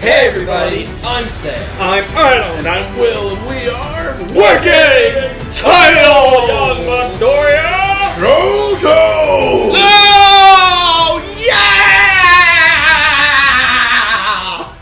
Hey everybody, I'm Sam. I'm Arnold. And I'm Will, and we are Working Title! Young Mondoria! Shoto! Oh, yeah!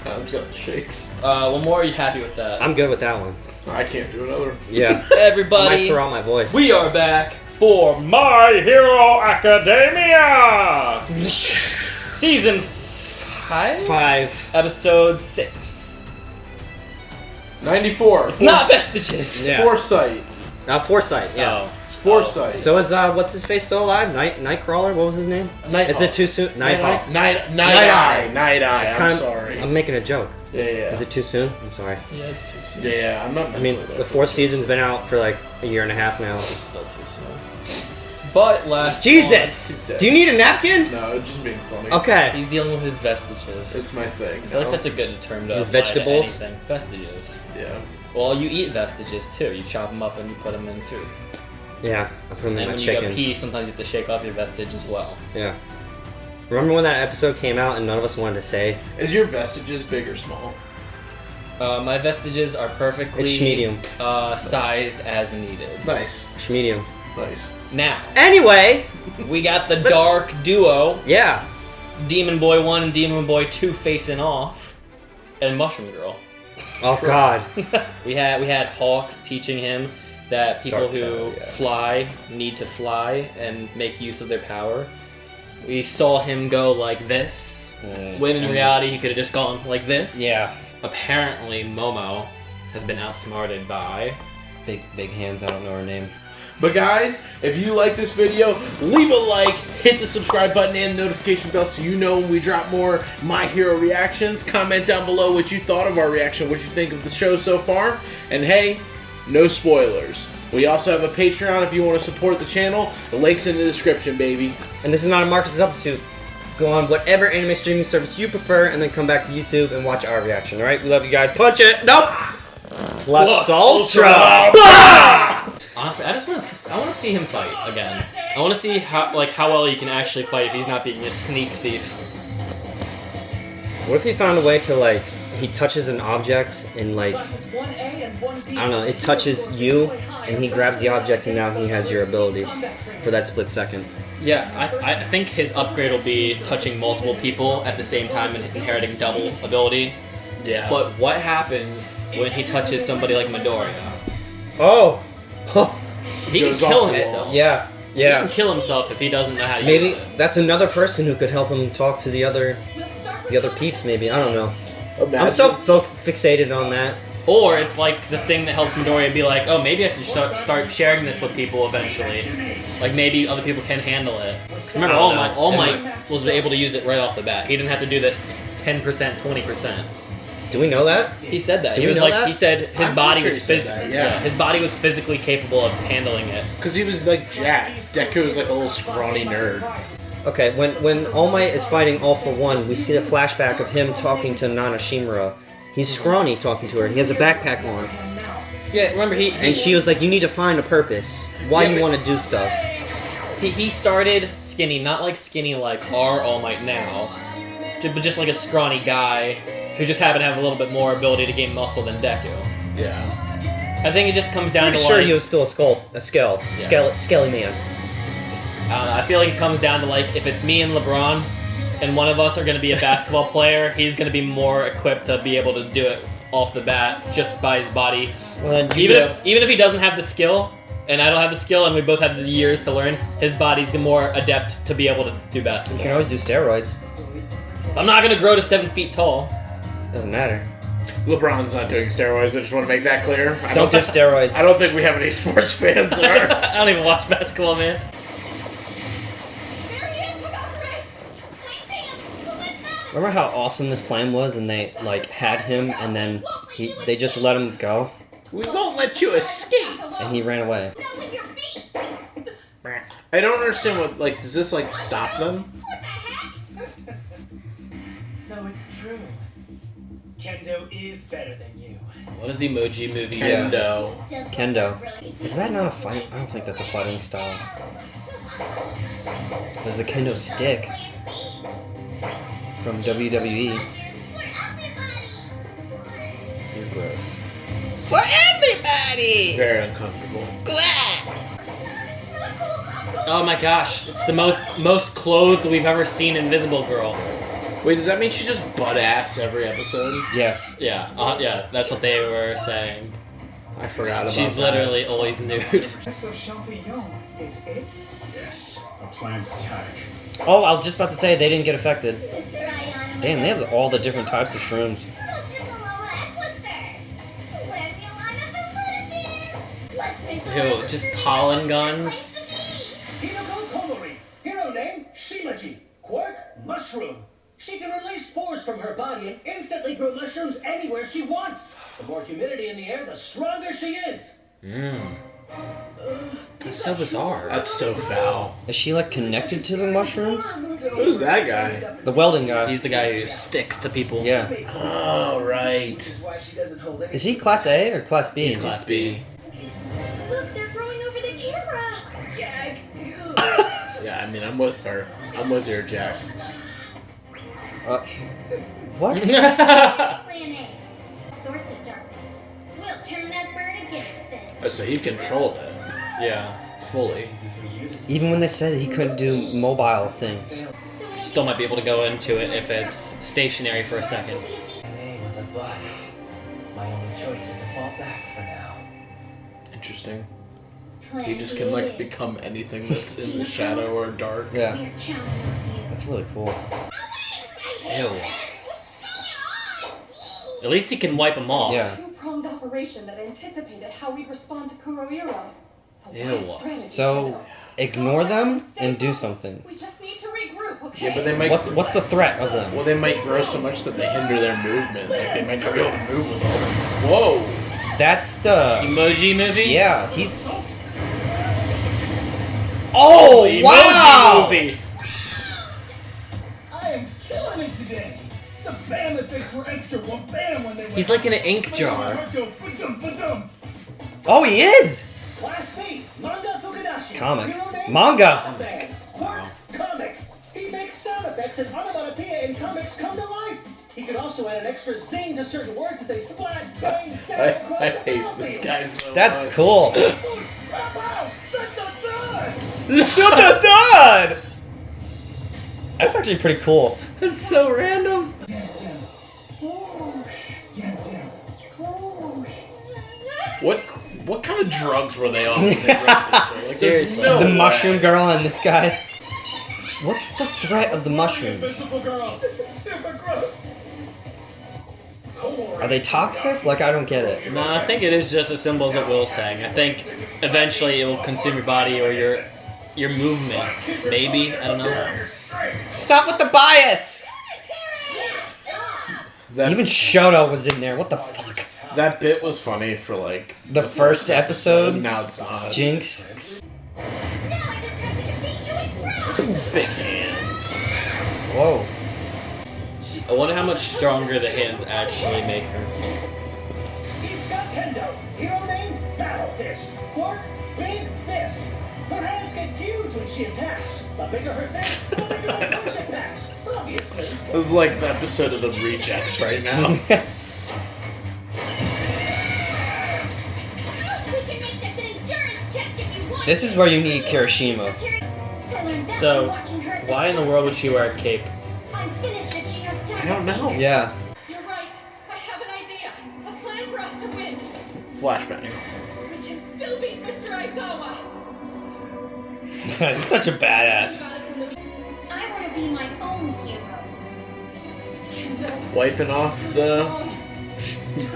I've got the shakes. One more, are you happy with that? I'm good with that one. I can't do another. Yeah. I might Everybody, throw out my voice. we are back for My Hero Academia! Season 5? Episode 6. 94. It's not Vestiges! Yeah. Foresight. Foresight, yeah. Oh. It's Foresight. So is, what's his face still alive? Nightcrawler? What was his name? Is it too soon? Nighthawk. Night Eye. Eye. It's I'm kind of- sorry. I'm making a joke. Yeah. Is it too soon? I'm sorry. Yeah, it's too soon. Yeah, I'm not. I mean, the fourth season's been out for like a year and a half now. It's still too soon. But last Jesus! dead. Do you need a napkin? No, it's just being funny. Okay. he's dealing with his vestiges. It's my thing. I feel like that's a good term to His apply vegetables? to anything. Vestiges. Yeah. Well, you eat vestiges too. You chop them up and you put them in food. Yeah, I put them And in my when you chicken. go pee, sometimes you have to shake off your vestige as well. Yeah. Remember when that episode came out and none of us wanted to say? Is your vestiges big or small? My vestiges are perfectly It's medium. Sized as needed. Nice. Medium. Nice. Now, Anyway, we got the dark duo, yeah. Demon Boy 1 and Demon Boy 2 facing off, and Mushroom Girl. Oh God. We had Hawks teaching him that people Dark who Shadow, yeah. fly need to fly and make use of their power. We saw him go like this, when in reality he could have just gone like this. Yeah. Apparently, Momo has been outsmarted by... Big hands. I don't know her name. But guys, if you like this video, leave a like, hit the subscribe button and the notification bell so you know when we drop more My Hero reactions. Comment down below what you thought of our reaction, what you think of the show so far. And hey, no spoilers. We also have a Patreon if you want to support the channel. The link's in the description, baby. And this is not a Marcus Substitute. Go on whatever anime streaming service you prefer, and then come back to YouTube and watch our reaction. All right? We love you guys. Punch it. Nope. Plus Ultra. Honestly, I want to see him fight again. I want to see how well he can actually fight if he's not being a sneak thief. What if he found a way to he touches an object and I don't know, it touches you and he grabs the object and now he has your ability for that split second. Yeah, I think his upgrade will be touching multiple people at the same time and inheriting double ability. Yeah. But what happens when he touches somebody like Midoriya? Oh. He can Goes kill off the himself. walls. Yeah. He can Yeah. kill himself if he doesn't know how to Maybe use it. that's another person who could help him talk to the other peeps maybe. I don't know. Imagine. I'm so fixated on that. Or it's like the thing that helps Midoriya be like, oh, maybe I should start sharing this with people eventually. Like maybe other people can handle it. Because remember, I don't know. All Might was able to use it right off the bat. He didn't have to do this 10%, 20%. Do we know that? He said that. Do He we was know like, that? he said his I'm body pretty was sure he said that, yeah. his body was physically capable of handling it. Because he was like jacked. Deku was like a little scrawny nerd. Okay, when All Might is fighting All for One, we see the flashback of him talking to Nana Shimura. He's scrawny talking to her. He has a backpack on. Yeah, remember And she was like, you need to find a purpose. Why Yeah, you but- want to do stuff. he started skinny, not like skinny like our All Might now, but just like a scrawny guy who just happened to have a little bit more ability to gain muscle than Deku. Yeah. I think it just comes down I'm to sure like, he was still a skelly man. I don't know, I feel like it comes down to like, if it's me and LeBron, and one of us are going to be a basketball player, he's going to be more equipped to be able to do it off the bat just by his body. Well, then Even if he doesn't have the skill, and I don't have the skill, and we both have the years to learn, his body's more adept to be able to do you basketball. can always do steroids. I'm not going to grow to 7 feet tall. Doesn't matter. LeBron's not doing steroids. I just want to make that clear. Don't do steroids. I don't think we have any sports fans there. I don't even watch basketball, man. Remember how awesome this plan was, and they had him, and then they just let him go, We won't let you escape. and he ran away. I don't understand what, does this, stop them? So it's true. Kendo is better than you. What is Emoji Movie? Yeah. Kendo. Kendo. Is that not a fight? I don't think that's a fighting style. There's the kendo stick from WWE. gross. For everybody! Very uncomfortable. Oh my gosh, it's the most clothed we've ever seen Invisible Girl. Wait, does that mean she just butt ass every episode? Yes. Yeah, yeah, that's what they were saying. I forgot about She's that. literally always nude. So champignon is it? Yes, a planned attack. Oh, I was just about to say they didn't get affected. Damn, they have all the different types of shrooms. Ew, just pollen guns. Hero name, Shimaji. Quirk, mushroom. She can release spores from her body and instantly grow mushrooms anywhere she wants. The more humidity in the air, the stronger she is. That's so bizarre. That's so foul. Is she like connected to the mushrooms? Who's that guy? The welding guy. He's the guy who sticks to people. Yeah. Oh, right. Is he class A or class B? He's class B. Look, they're growing over the camera. Gag. Yeah, I mean, I'm with her. I'm with her, Jack. What? Plan A. Sorts of darkness. We'll turn that bird against them. Oh, so he controlled it Yeah. fully. Even when they said he couldn't do mobile things. Still might be able to go into it if it's stationary for a second. NA was a bust. My only choice is to fall back for now. Interesting. Plan He just B can, like, is become anything that's in the shadow or dark. Yeah. we're counting on you. That's really cool. Ew. At least he can wipe them off. Yeah. Two-pronged operation that anticipated how we'd respond to Kurohiro. Ew. So, ignore them and do something. We just need to regroup, okay? Yeah, but they might. What's the threat of them? Well, they might grow so much that they hinder their movement. Like, they might not be able to move with them. Whoa! That's the... Emoji movie? Yeah, he's... Oh, Emoji wow! movie. I am killing it today. The bam effects were extra. Well, bam when they went. He's like in an ink jar. Oh, he is! Class B, Manga Fukudashi. Comic. Hero name, Manga. Bang. Quirk, comic. He makes sound effects and onomatopoeia in comics come to life. He can also add an extra zing to certain words as they splat, bang, sound across I the hate battlefield. this guy so That's much. cool. Pop out! Dud! That's actually pretty cool. That's so random. What kind of drugs were they on when they wrote this show? Like, there's Seriously. no The way. mushroom girl and this guy. What's the threat of the mushrooms? Invisible girl. This is super gross. Are they toxic? Like, I don't get it. No, I think it is just as simple as what Will's saying. I think eventually it will consume your body or your movement. Maybe. I don't know. Stop with the bias! That, Even Shoto was in there. What the fuck? that bit was funny for like The first episode? now it's not. Jinx. Big hands. Whoa. I wonder how much stronger the hands actually make her. It's got Kendo. Hero name, Battle Fist. Quirk, Big Fist. Her hands get huge when she attacks. The bigger her fist, the bigger the punch it packs. Obviously. This is like the episode of the Rejects right now. We can make this an endurance test if you want. This is where you need Kirishima. So, why in the world would she wear a cape? I'm finished if she has time. I don't know. Yeah. You're right. I have an idea. A plan for us to win. Flashbang. We can still beat Mr. Aizawa. That's such a badass. I want to be my own hero. Wiping off the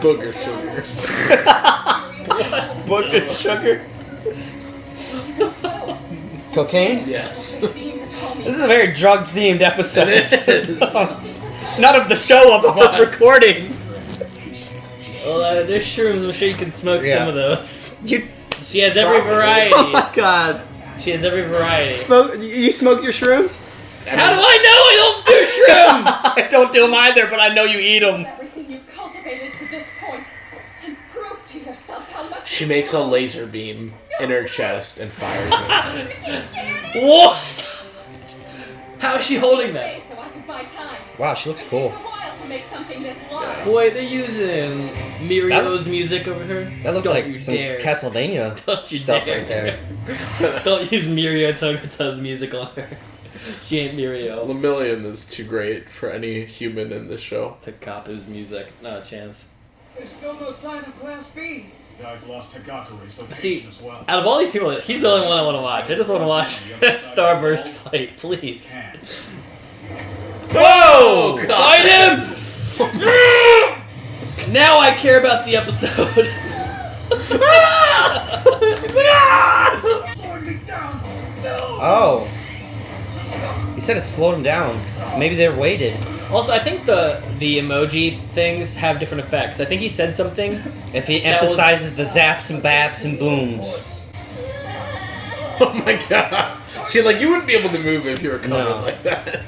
booger sugar. Booger sugar. Cocaine? Yes. This is a very drug-themed episode. Not of the show, of the recording. Well, there's shrooms. I'm sure you can smoke Yeah. some of those. You, She has every variety. oh my god. She has every variety. Smoke? You smoke your shrooms? How do I know I don't do shrooms? I don't do them either, but I know you eat them. Everything you've cultivated to this point, and prove to yourself how much. She makes a laser beam in her chest and fires it. What? How is she holding that? So I can my time. Wow, she looks It cool. takes a while to make something this large. Boy, they're using Mirio's looks- music over here. That looks Don't like you some dare. Castlevania Don't you stuff dare. right there. Don't use Mirio Togata's music on her. She ain't Mirio. Lemillion is too great for any human in this show. Takapa's music, not a chance. There's still no sign of Class B. I've lost Tagakure's location See, as well. out of all these people, he's the only one I want to watch. I just want to watch Starburst fight, please. Can. Whoa! Fight him! Now I care about the episode. Oh. He said it slowed him down. Maybe they're weighted. Also, I think the emoji things have different effects. I think he said something. If he That was- emphasizes the zaps and baps and booms. Oh my god. See, like, you wouldn't be able to move if you were covered No. like that.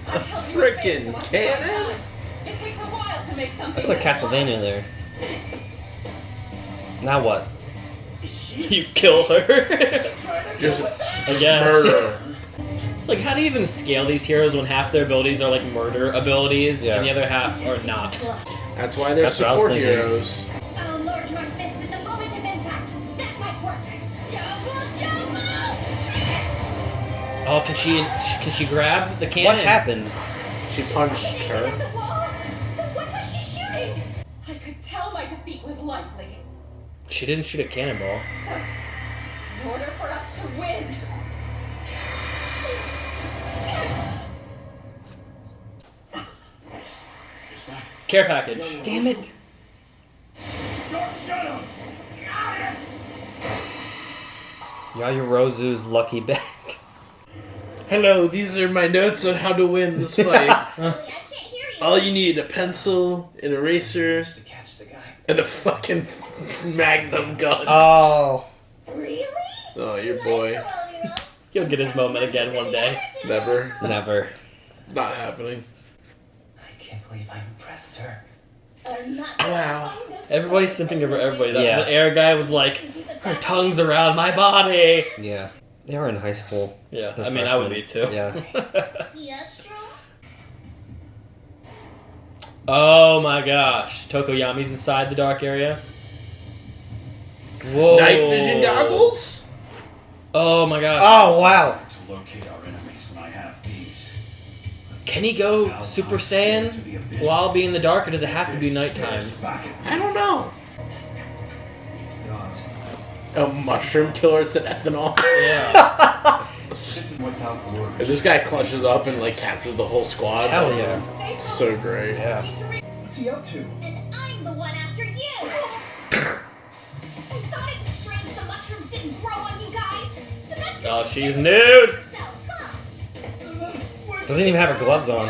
I held you Frickin' at bay so much of my cannon? time. It takes a while to make something That's like this Castlevania large. there. Now what? You kill her. Just I guess. murder. It's like, how do you even scale these heroes when half their abilities are like murder abilities Yeah. and the other half are not? That's why they're That's what I was support thinking. heroes. I'll launch my fist at the moment of impact. That might work. Double fist! Oh, can she grab the cannon? What happened? She punched her. The wall? Then what was she shooting? I could tell my defeat was likely. She didn't shoot a cannonball. So, in order for us to win, Is that Care package. Damn it. Dark Shadow? Got it! Yayorozu's lucky bag. Hello, these are my notes on how to win this fight. I can't hear you. All you need, a pencil, an eraser, To catch the guy. and a fucking magnum gun. Oh. Really? Oh, your boy. He'll get his moment again one day. Never. Never. Not happening. I can't believe I impressed her. Wow. Everybody's simping over everybody. Yeah. The air guy was like, her tongue's around my body. Yeah. They were in high school. Yeah, The I mean, I would be too. freshman. Yeah. Yes, true. Oh my gosh. Tokoyami's inside the dark area. Whoa. Night vision goggles? Oh my gosh. Oh, wow. To locate our enemies when I have these. Can he go Super Saiyan while being in the dark, or does it have to be nighttime? Back at I don't know. We've got. A mushroom killer said ethanol. Yeah. This is without If words. this guy clutches up and like captures the whole squad. Hell then yeah. it's so great. Yeah. What's he up to? And I'm the one after you. I thought it was strange the mushrooms didn't grow on you guys. But that's 'cause Oh, you she's didn't nude. yourselves, huh? Doesn't even have her gloves on.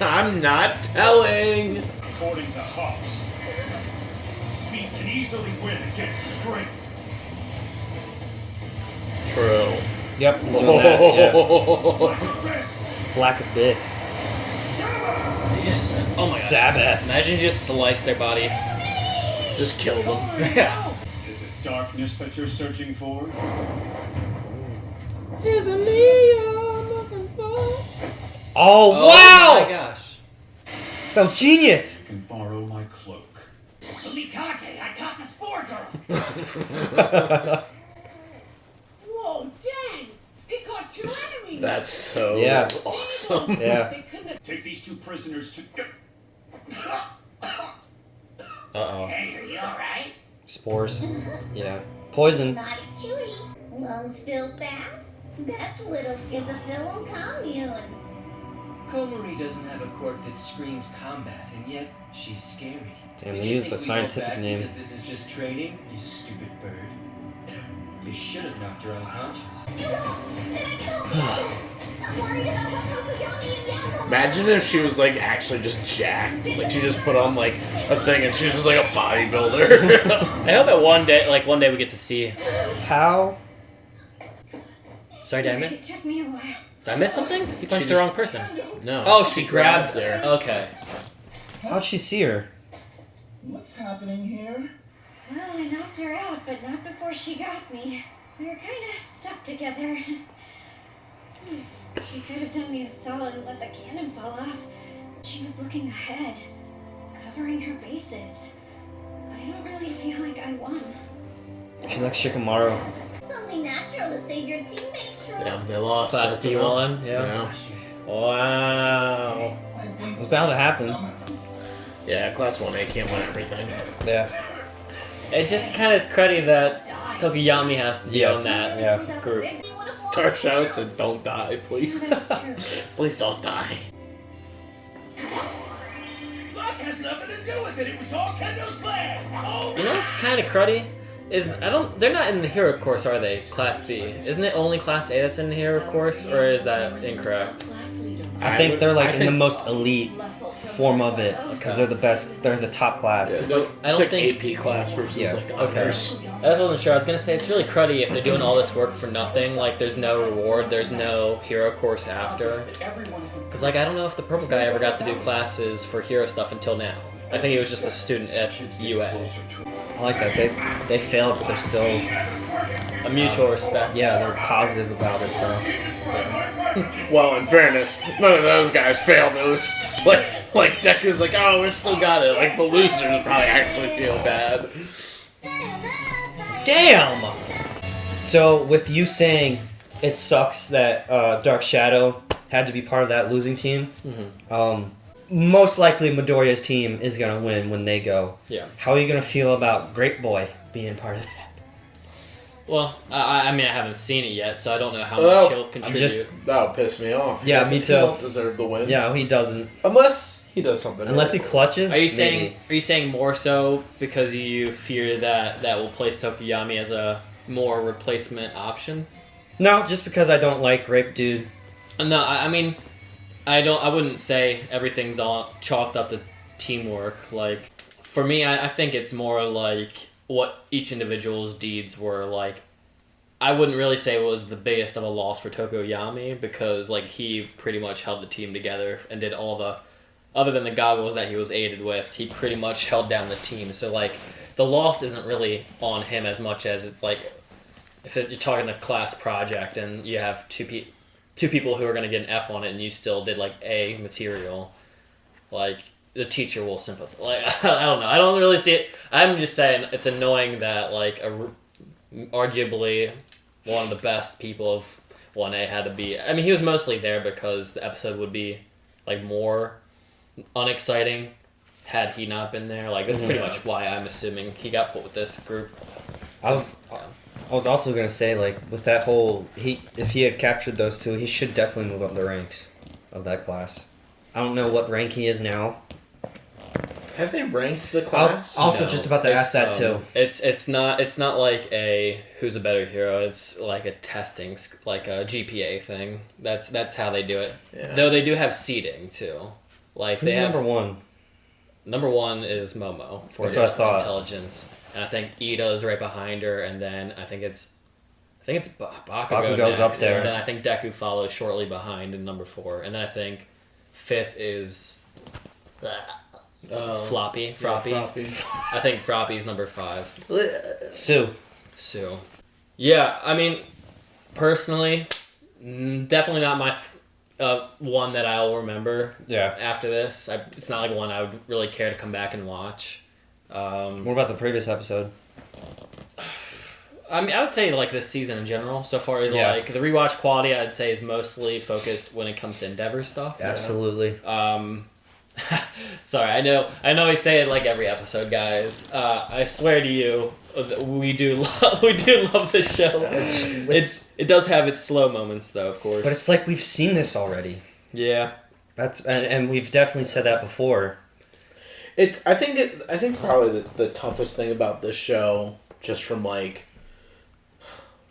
I'm not telling. According to Hawks, speed can easily win against strength. True. Yep. he's doing that, yeah. This! Black Abyss. Oh my gosh. Sabbath. Imagine you just slice their body. Just kill them. Yeah. Is it darkness that you're searching for? Oh, Oh wow! my gosh. That was genius. You can borrow my cloak. Mikage, I caught the spore girl. whoa, dang! He caught two enemies. That's so Yeah. awesome. Yeah. They couldn't have. Take these two prisoners to. Uh-oh. Hey, are you alright? Spores. Yeah. Poison. Naughty cutie. Lungs feel bad? That's little schizophilum commune. Komori doesn't have a quirk that screams combat, and yet she's scary. Damn, Did they you used think the we go scientific back name. Because this is just training, you stupid bird. You should have knocked her unconscious. Did I kill her? I'm worried about how Tokoyami and Yamato. Imagine if she was like actually just jacked. Like she just put on like a thing and she was just like a bodybuilder. I hope that one day we get to see. How? Sorry, did I It miss? took me a while. Did I miss something? You punched the just- wrong person. No. Oh, she grabbed there. Okay. How'd she see her? What's happening here? Well, I knocked her out, but not before she got me. We're kind of stuck together. She could have done me a solid and let the cannon fall off. She was looking ahead, covering her bases. I don't really feel like I won. She's like Shikamaru. It's only natural to save your teammates, Shrew. Damn, they lost. Class That's enough. D1, yeah. Wow. It's bound to happen. Yeah, Class 1A can't win everything. Yeah. It's just kind of cruddy that Tokuyami has to be Yes. on that Yeah. group. Dark Shadow said, "Don't die, please. That's true. Please don't die." Luck has nothing to do with it. It was all Kendo's plan. Oh, You know what's kind of cruddy? They're not in the hero course, are they? Class B. Isn't it only Class A that's in the hero course, or is that incorrect? I think they're like I in the think- most elite form of it because they're the best. They're the top class. It's I like, don't it's like think- AP class versus Yeah. like Okay. honors. I just wasn't sure. I was gonna say it's really cruddy if they're doing all this work for nothing. Like there's no reward, there's no hero course after. Cause like I don't know if the purple guy ever got to do classes for hero stuff until now. I think he was just a student at UA. I like that. They failed, but they're still A mutual respect. yeah they're positive about it though. Well, in fairness, none of those guys failed. It was like Deku's like, "Oh, we still got it." Like the losers probably actually feel bad. Damn. So with you saying it sucks that Dark Shadow had to be part of that losing team, most likely Midoriya's team is gonna win when they go. Yeah. How are you gonna feel about Great Boy being part of that? Well, I mean I haven't seen it yet, so I don't know how much he'll contribute. That would piss me off. Yeah, He me doesn't- too. He don't deserve the win. Yeah, he doesn't. Unless he does something. Unless he clutches. Are you maybe. saying more so because you fear that will place Tokuyami as a more replacement option? No, just because I don't like Grape Dude. No, I mean, I wouldn't say everything's all chalked up to teamwork. Like, for me, I think it's more like what each individual's deeds were. Like, I wouldn't really say it was the biggest of a loss for Tokoyami because, like, he pretty much held the team together and did all the, other than the goggles that he was aided with, he pretty much held down the team. So, like, the loss isn't really on him as much as it's like, if you're talking a class project and you have two people who are going to get an F on it and you still did like A material, like the teacher will sympathize. Like I don't know. I don't really see it. I'm just saying it's annoying that like arguably one of the best people of 1A had to be. I mean, he was mostly there because the episode would be like more unexciting had he not been there. Like that's pretty much why I'm assuming he got put with this group. I was also gonna say, like, with that whole if he had captured those two, he should definitely move up the ranks of that class. I don't know what rank he is now. Have they ranked the I class? was also No, just about to ask that it's, too. It's not like a who's a better hero. It's like a testing, like a GPA thing. That's how they do it. Yeah. Though they do have seeding too. Like Who's they have number one? Number one is Momo for That's what I thought. intelligence, and I think Ida is right behind her, and then I think it's Bakugo Bakugo's up next, there. and then I think Deku follows shortly behind in number 4, and then I think 5th is Floppy. I think Floppy's number 5. Sue. Yeah, I mean, personally, definitely not my one that I'll remember. Yeah. After this, it's not like one I would really care to come back and watch. What about the previous episode? I mean, I would say like this season in general. So far as Yeah. like the rewatch quality, I'd say is mostly focused when it comes to Endeavor stuff. Absolutely. Sorry, I know we say it like every episode, guys. I swear to you, we do love this show. It does have its slow moments, though, of course. But it's like we've seen this already. Yeah. And we've definitely said that before. I think probably the toughest thing about this show, just from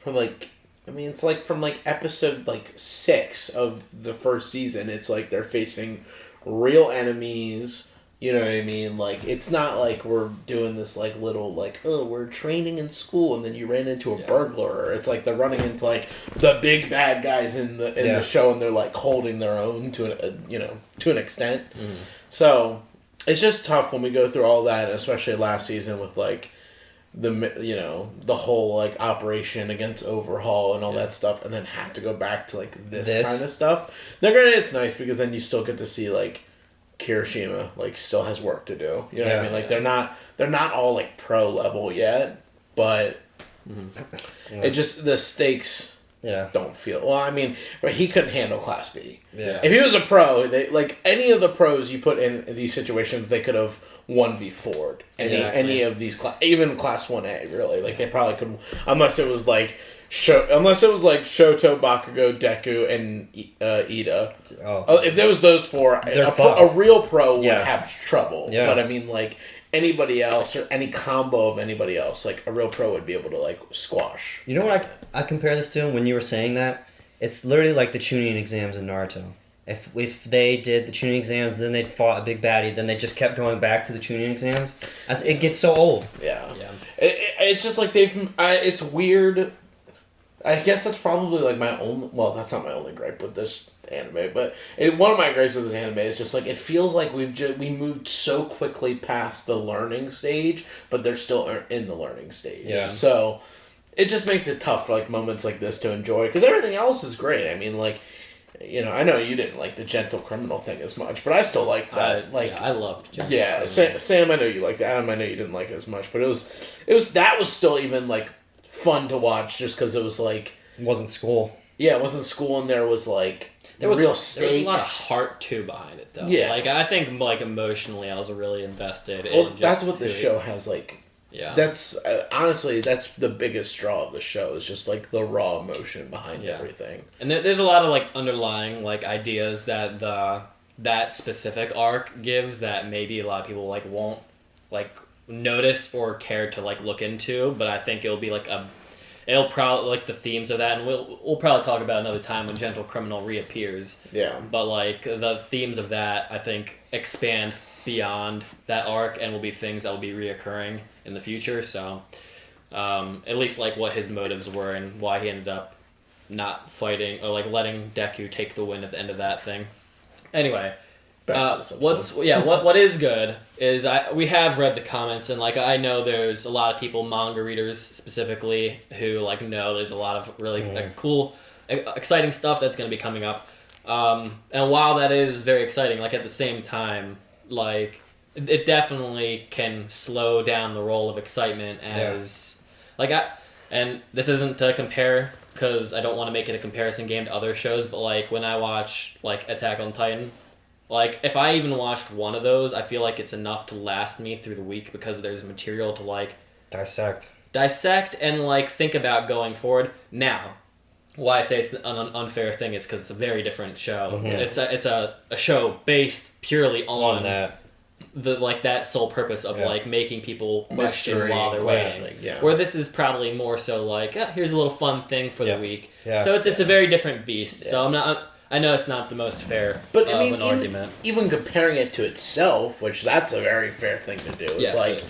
it's like from like episode like 6 of the first season, it's like they're facing real enemies. You know what I mean? Like, it's not like we're doing this, like, little, like, oh, we're training in school, and then you ran into a burglar. It's like they're running into, like, the big bad guys in the show, and they're, like, holding their own to an extent. So, it's just tough when we go through all that, especially last season with, like, the whole like operation against Overhaul and all that stuff, and then have to go back to like this kind of stuff. Now, granted, it's nice because then you still get to see like Kirishima like still has work to do. You know what I mean? Like they're not all like pro level yet, but it just the stakes. Yeah. Don't feel well. I mean, but he couldn't handle Class B. Yeah. If he was a pro, like any of the pros you put in these situations, they could have 1v4'd any of these even Class 1A. Really, like they probably could, unless it was like Shoto, Bakugo, Deku, and Ida. If there was those four, a real pro would have trouble. Yeah. But I mean, like anybody else or any combo of anybody else, like a real pro would be able to like squash. You know what I compare this to when you were saying that? It's literally like the Chunin exams in Naruto. If they did the Chunin exams, then they fought a big baddie, then they just kept going back to the Chunin exams, it gets so old. Yeah. It's just like it's weird. I guess that's probably like my only, well, that's not my only gripe with this anime, but one of my gripes with this anime is just like it feels like we moved so quickly past the learning stage, but they're still in the learning stage. Yeah. So it just makes it tough for like moments like this to enjoy, because everything else is great. I mean, like, you know, I know you didn't like the gentle criminal thing as much, but I still like that. I loved gentle criminal. Sam, I know you liked it. Adam, I know you didn't like it as much, but it was that was still even like fun to watch just because it was like it wasn't school. Yeah, it wasn't school, and there was like real stakes. There was a lot of heart too behind it, though. Yeah, like I think like emotionally, I was really invested. Well, that's what the show has like. Yeah, that's honestly that's the biggest draw of the show is just like the raw emotion behind everything. And there's a lot of like underlying like ideas that that specific arc gives that maybe a lot of people like won't like notice or care to like look into, but I think it'll be like it'll probably like the themes of that, and we'll probably talk about another time when Gentle Criminal reappears. Yeah. But like the themes of that, I think expand beyond that arc and will be things that will be reoccurring in the future. So at least like what his motives were and why he ended up not fighting or like letting Deku take the win at the end of that thing. Anyway. What is good is we have read the comments, and like I know there's a lot of people, manga readers specifically, who like know there's a lot of really like, cool, exciting stuff that's going to be coming up. And while that is very exciting, like at the same time, like it definitely can slow down the roll of excitement as and this isn't to compare because I don't want to make it a comparison game to other shows, but like when I watch like Attack on Titan. Like, if I even watched one of those, I feel like it's enough to last me through the week because there's material to, like... Dissect and, like, think about going forward. Now, why I say it's an unfair thing is because it's a very different show. Mm-hmm. It's a show based purely on that. That sole purpose of, like, making people question mystery, while they're waiting. Yeah. Where this is probably more so, like, here's a little fun thing for the week. Yeah. So it's a very different beast. Yeah. So I know it's not the most fair I mean, an argument. Even comparing it to itself, which that's a very fair thing to do. It's like,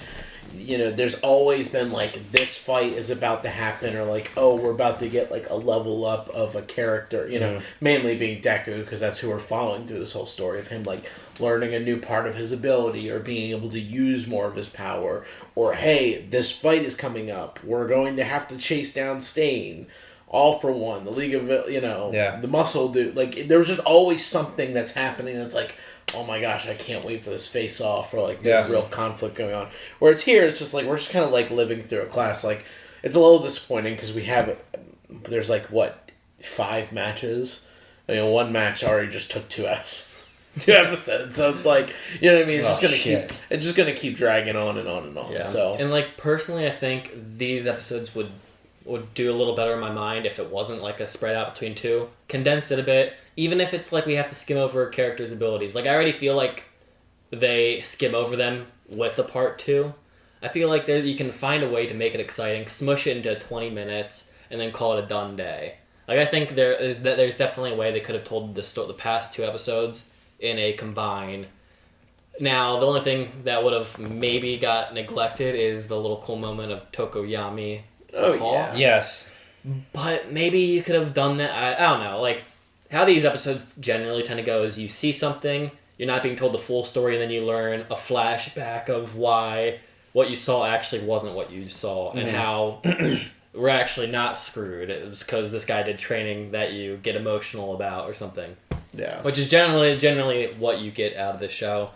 you know, there's always been like, this fight is about to happen, or like, oh, we're about to get like a level up of a character, you know, mainly being Deku, because that's who we're following through this whole story of him like learning a new part of his ability or being able to use more of his power, or hey, this fight is coming up, we're going to have to chase down Stain. All for One, the League of, you know, the Muscle Dude. Like, there's just always something that's happening that's like, oh my gosh, I can't wait for this face-off, or like there's real conflict going on. Where it's here, it's just like, we're just kind of like living through a class. Like, it's a little disappointing because there's like, 5 matches? I mean, one match already just took 2 episodes. So it's like, you know what I mean? It's just gonna keep dragging on and on and on. Yeah. So, and like, personally, I think these episodes would do a little better in my mind if it wasn't like a spread out between 2. Condense it a bit, even if it's like we have to skim over characters' abilities. Like I already feel like they skim over them with a part 2. I feel like you can find a way to make it exciting, smush it into 20 minutes, and then call it a done day. Like I think there's definitely a way they could have told the past 2 episodes in a combine. Now, the only thing that would have maybe got neglected is the little cool moment of Tokoyami. Yes. But maybe you could have done that. I don't know. Like, how these episodes generally tend to go is you see something, you're not being told the full story, and then you learn a flashback of why what you saw actually wasn't what you saw, and how we're actually not screwed. It was because this guy did training that you get emotional about or something. Yeah. Which is generally what you get out of this show.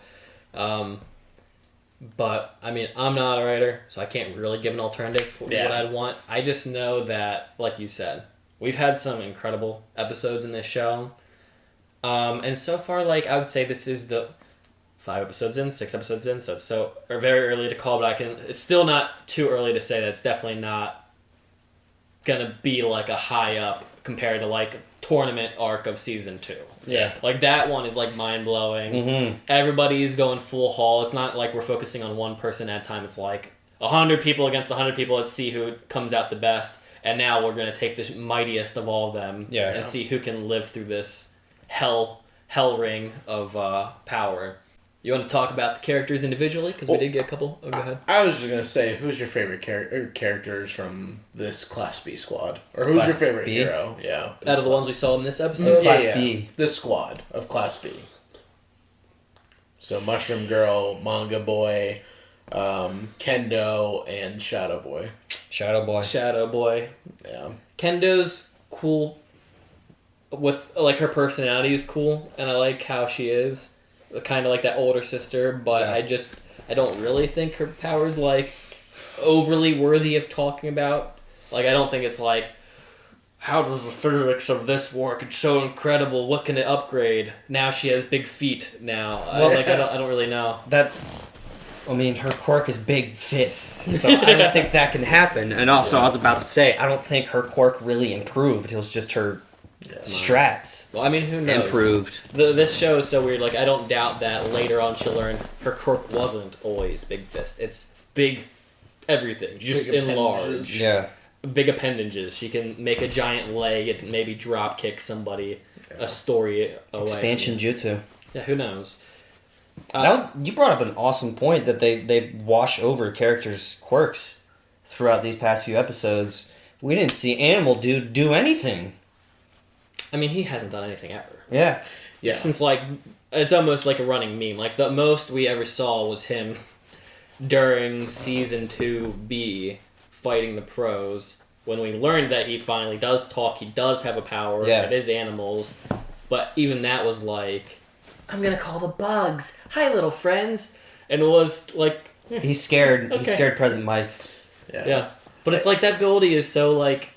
But, I mean, I'm not a writer, so I can't really give an alternative for what I'd want. I just know that, like you said, we've had some incredible episodes in this show. And so far, like, I would say this is the 6 episodes in, so or very early to call, but it's still not too early to say that it's definitely not gonna be, like, a high up compared to, like, tournament arc of season 2. Yeah. Like, that one is, like, mind-blowing. Mm-hmm. Everybody's going full haul. It's not like we're focusing on one person at a time. It's like 100 people against 100 people. Let's see who comes out the best. And now we're going to take the mightiest of all of them and see who can live through this hell ring of power. You want to talk about the characters individually? Because we did get a couple. Oh, go ahead. I was just going to say, who's your favorite characters from this Class B squad? Or who's your favorite hero? Yeah. Out of the ones we saw in this episode? Class B. This squad of Class B. So Mushroom Girl, Manga Boy, Kendo, and Shadow Boy. Shadow Boy. Yeah. Kendo's cool with, like, her personality is cool, and I like how she is. Kind of like that older sister, but I don't really think her power's, like, overly worthy of talking about. Like, I don't think it's like, how does the physics of this work? It's so incredible. What can it upgrade? Now she has big feet now. Well, I don't really know. I mean, her quirk is big fists, so I don't think that can happen. And also, I was about to say, I don't think her quirk really improved. It was just her strats. Well, I mean, who knows? Improved. This show is so weird. Like, I don't doubt that later on she'll learn her quirk wasn't always big fist. It's big everything, just enlarged. Yeah. Big appendages. She can make a giant leg and maybe drop kick somebody a story away. Expansion jutsu. Yeah, who knows? You brought up an awesome point that they wash over characters' quirks throughout these past few episodes. We didn't see Animal Dude do anything. I mean, he hasn't done anything ever. Yeah. Since, like, it's almost like a running meme. Like, the most we ever saw was him during Season 2B fighting the pros. When we learned that he finally does talk, he does have a power, it is animals. But even that was like, I'm gonna call the bugs. Hi, little friends. And it was like... He's scared. Okay. He's scared President Mike. Yeah. But it's like that ability is so, like,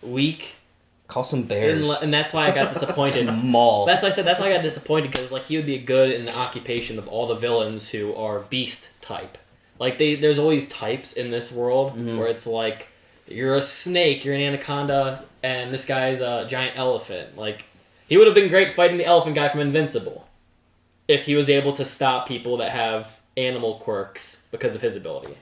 weak. Call some bears. And that's why I got disappointed. Maul. That's why I said that's why I got disappointed, because like he would be good in the occupation of all the villains who are beast type. Like there's always types in this world where it's like you're a snake, you're an anaconda, and this guy's a giant elephant. Like he would have been great fighting the elephant guy from Invincible if he was able to stop people that have animal quirks because of his ability.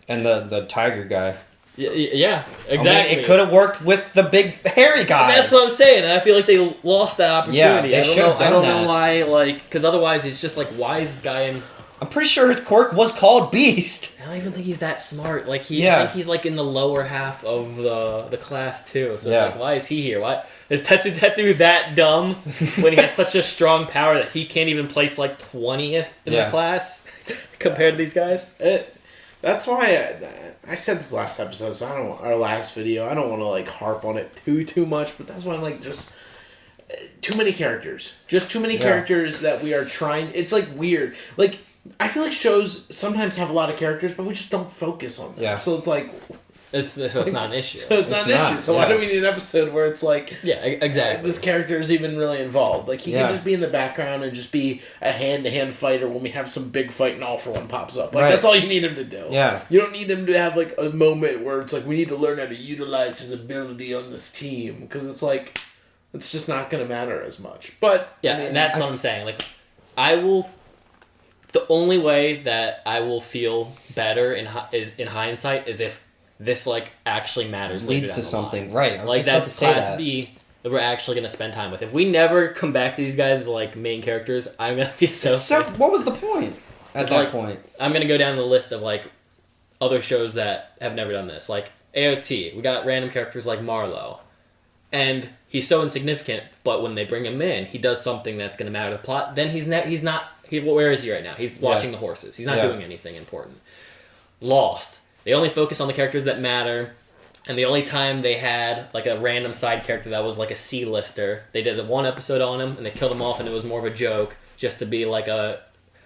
And the tiger guy. Yeah, exactly. I mean, it could have worked with the big hairy guy. And that's what I'm saying. I feel like they lost that opportunity. Yeah, they should have done that. I don't know why, like, because otherwise it's just like, why is this guy in... I'm pretty sure his quirk was called Beast. I don't even think he's that smart. Like, I think he's like in the lower half of the class too. So it's like, why is he here? Why is Tetsu that dumb when he has such a strong power that he can't even place like 20th in the class compared to these guys? That's why I said this last episode, so our last video. I don't want to like harp on it too much, but that's why I'm like just too many characters, just too many characters that we are trying. It's like weird. Like I feel like shows sometimes have a lot of characters, but we just don't focus on them. Yeah. So it's like it's not an issue. So it's not an issue. So why do we need an episode where it's like exactly this character is even really involved? Like he can just be in the background and just be a hand-to-hand fighter when we have some big fight and All For One pops up. Like that's all you need him to do. Yeah. You don't need him to have like a moment where it's like we need to learn how to utilize his ability on this team, because it's like it's just not going to matter as much. But yeah, I mean, that's what I'm saying. Like I will. The only way that I will feel better in hindsight is if this like actually matters. Leads to something, right? Like that Class B that we're actually going to spend time with. If we never come back to these guys as like main characters, I'm going to be so what was the point at that point? I'm going to go down the list of like other shows that have never done this. Like AOT, we got random characters like Marlowe, and he's so insignificant. But when they bring him in, he does something that's going to matter to the plot. Then he's not. Where is he right now? He's watching the horses. He's not doing anything important. Lost. They only focus on the characters that matter, and the only time they had like a random side character that was like a C-lister, they did one episode on him and they killed him off, and it was more of a joke just to be like a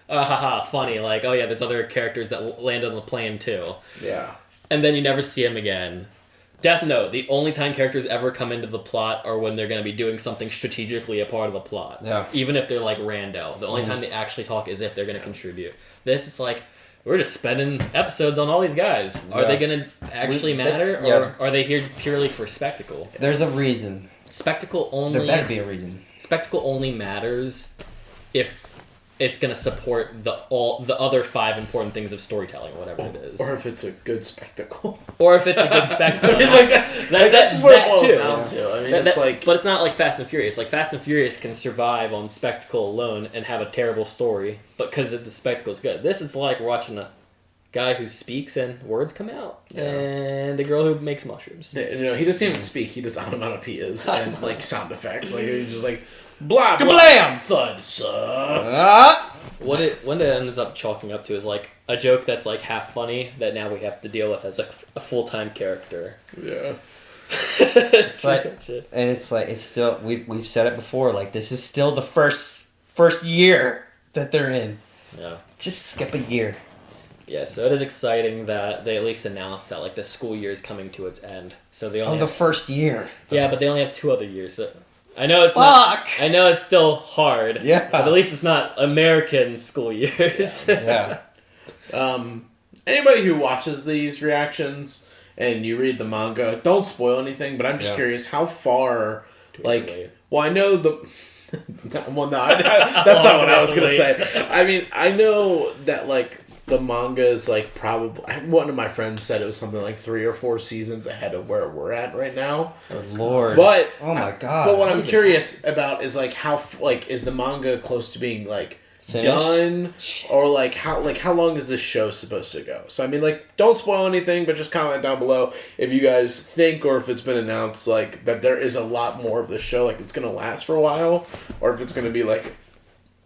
haha funny, like, oh yeah, there's other characters that land on the plane too. Yeah. And then you never see him again. Death Note, the only time characters ever come into the plot are when they're going to be doing something strategically a part of the plot. Yeah. Even if they're like rando. The only time they actually talk is if they're going to contribute. This, it's like, we're just spending episodes on all these guys. Are they going to actually matter, or are they here purely for spectacle? There's a reason. Spectacle only... There better be a reason. Spectacle only matters if it's going to support the other 5 important things of storytelling, whatever it is. Or if it's a good spectacle. Or if it's a good spectacle. I mean, like, that's just what it boils down to. I mean, it's like... But it's not like Fast and Furious. Like, Fast and Furious can survive on spectacle alone and have a terrible story, but because the spectacle's good. This is like watching a guy who speaks and words come out, and a girl who makes mushrooms. No, he doesn't even speak. He does onomatopoeias and, like, sound effects. Like, he's just like... Blah, blah, Kablam! thud, sir. What it ends up chalking up to is like a joke that's like half funny that now we have to deal with as like a full-time character. Yeah. It's like, shit. And it's like, it's still, we've said it before, like, this is still the first year that they're in. Yeah. Just skip a year. Yeah, so it is exciting that they at least announced that like the school year is coming to its end. So they only the first year. Yeah, but they only have 2 other years. So I know it's not. I know it's still hard. Yeah. But at least it's not American school years. Yeah. Anybody who watches these reactions and you read the manga, don't spoil anything, but I'm just curious how far, like, well, I know the... well, no, that's not what I was going to say. I mean, I know that, like, the manga is, like, probably... One of my friends said it was something like 3 or 4 seasons ahead of where we're at right now. Oh, Lord. But... Oh, my God. But what I'm curious about is, like, how... Like, is the manga close to being, like, finished? Done? Or, like, how long is this show supposed to go? So, I mean, like, don't spoil anything, but just comment down below if you guys think, or if it's been announced, like, that there is a lot more of the show, like, it's going to last for a while, or if it's going to be, like,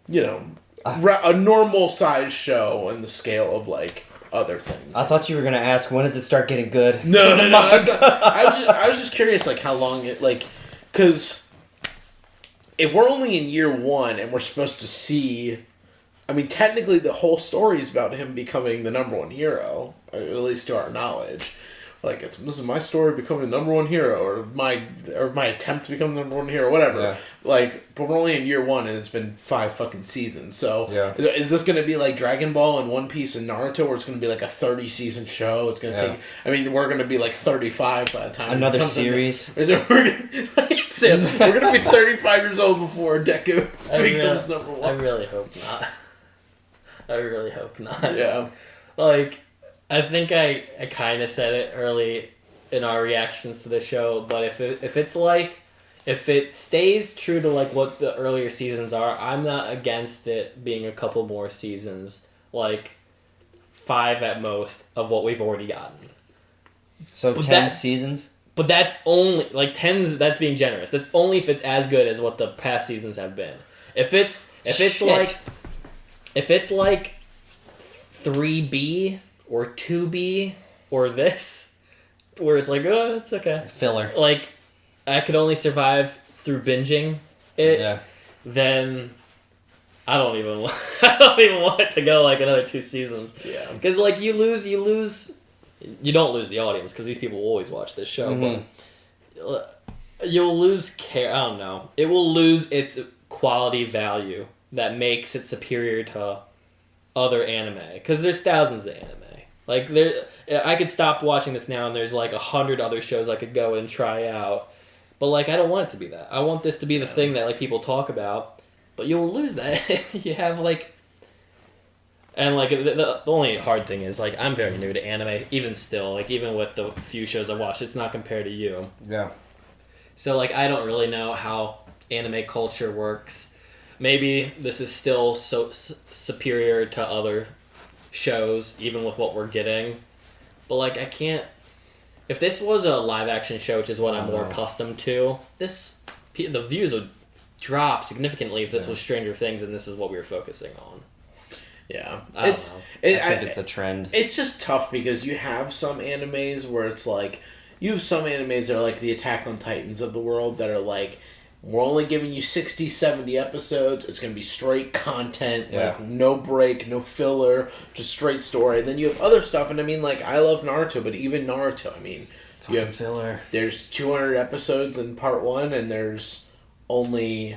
you know... a normal size show in the scale of like other things. I thought you were gonna ask, when does it start getting good? No. I was just curious, like how long it, like, because if we're only in year 1 and we're supposed to see, I mean, technically the whole story is about him becoming the #1 hero, at least to our knowledge. Like, this is my story becoming the #1 hero, or my attempt to become the #1 hero, whatever. Yeah. Like, but we're only in year 1, and it's been 5 fucking seasons. So, is this going to be like Dragon Ball and One Piece and Naruto, where it's going to be like a 30-season show? It's going to take. I mean, we're going to be like 35 by the time another series. We're going to be 35 years old before Deku becomes #1. I really hope not. I really hope not. Yeah. Like, I think I kind of said it early in our reactions to the show, but if it stays true to like what the earlier seasons are, I'm not against it being a couple more seasons, like 5 at most of what we've already gotten. So 10 seasons? But that's only like 10's. That's being generous. That's only if it's as good as what the past seasons have been. If it's like 3B. Or 2B, or this, where it's like, oh, it's okay. Filler. Like, I could only survive through binging it. Then I don't even want it to go like another 2 seasons. Yeah. Because like you don't lose the audience because these people will always watch this show, but you'll lose care. I don't know. It will lose its quality value that makes it superior to other anime, because there's thousands of anime. Like, I could stop watching this now and there's like 100 other shows I could go and try out. But like, I don't want it to be that. I want this to be the thing that like people talk about. But you'll lose that. You have like... And like, the only hard thing is like, I'm very new to anime, even still. Like, even with the few shows I watch, it's not compared to you. Yeah. So like, I don't really know how anime culture works. Maybe this is still so superior to other shows, even with what we're getting. But like, I can't... If this was a live action show, which is what I'm more accustomed to, the views would drop significantly if this was Stranger Things and this is what we were focusing on. Yeah, I it's. don't know. I think it's a trend. It's just tough because you have some animes where it's like you have some animes that are like the Attack on Titans of the world that are like we're only giving you 60, 70 episodes. It's going to be straight content, like no break, no filler, just straight story. And then you have other stuff, and I mean, like I love Naruto, but even Naruto, I mean, you have filler. There's 200 episodes in part 1, and there's only.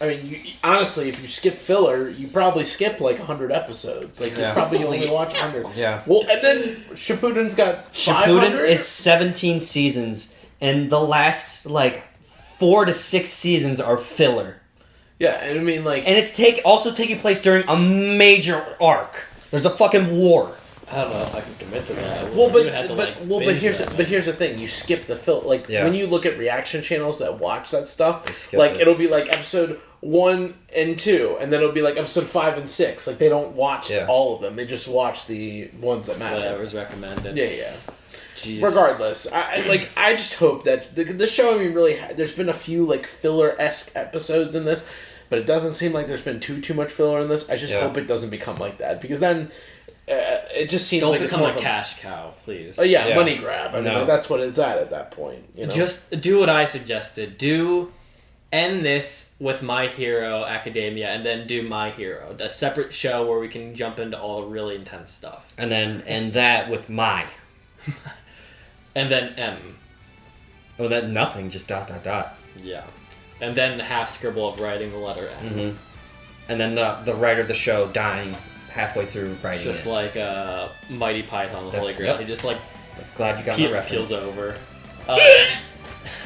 I mean, honestly, if you skip filler, you probably skip like 100 episodes. Like, you probably only watch 100. Yeah. Well, and then Shippuden's got 500? Shippuden is 17 seasons, and the last, like, 4 to 6 seasons are filler. Yeah, and I mean, like... And it's also taking place during a major arc. There's a fucking war. I don't know if I can commit to that. Well, but here's the thing. You skip the fill. Like when you look at reaction channels that watch that stuff, like it'll be like episode 1 and 2, and then it'll be like episode 5 and 6. Like they don't watch all of them. They just watch the ones that matter. Whatever's recommended. Yeah. Jeez. Regardless, I just hope that the show. I mean, really, there's been a few like filler-esque episodes in this, but it doesn't seem like there's been too much filler in this. I just hope it doesn't become like that because then. It just seems like it's more a cash cow, please. Money grab. I mean, like, that's what it's at that point. You know? Just do what I suggested. End this with My Hero Academia, and then do My Hero, a separate show where we can jump into all the really intense stuff. And then end that with My. And then M. Oh, that nothing, just ... Yeah. And then the half scribble of writing the letter M. Mm-hmm. And then the writer of the show dying halfway through writing just it. Like Mighty Python, the Holy Grail. He just like glad you got my reference. Peels over.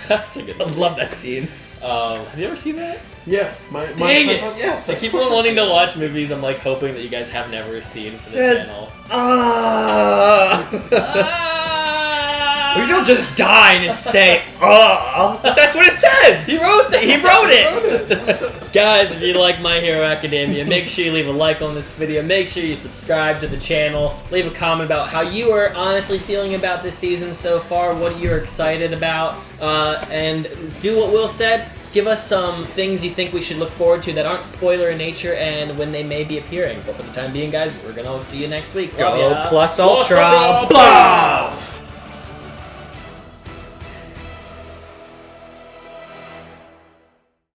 That's a good one. I love that scene. Have you ever seen that? Yeah. Dang it! Yes. I keep on wanting to watch movies. I'm like hoping that you guys have never seen for the channel. We don't just die and say, but that's what it says! He wrote it! Guys, if you like My Hero Academia, make sure you leave a like on this video. Make sure you subscribe to the channel. Leave a comment about how you are honestly feeling about this season so far, what you're excited about, and do what Will said. Give us some things you think we should look forward to that aren't spoiler in nature and when they may be appearing. But for the time being, guys, we're going to see you next week. Go Plus Ultra! Bye!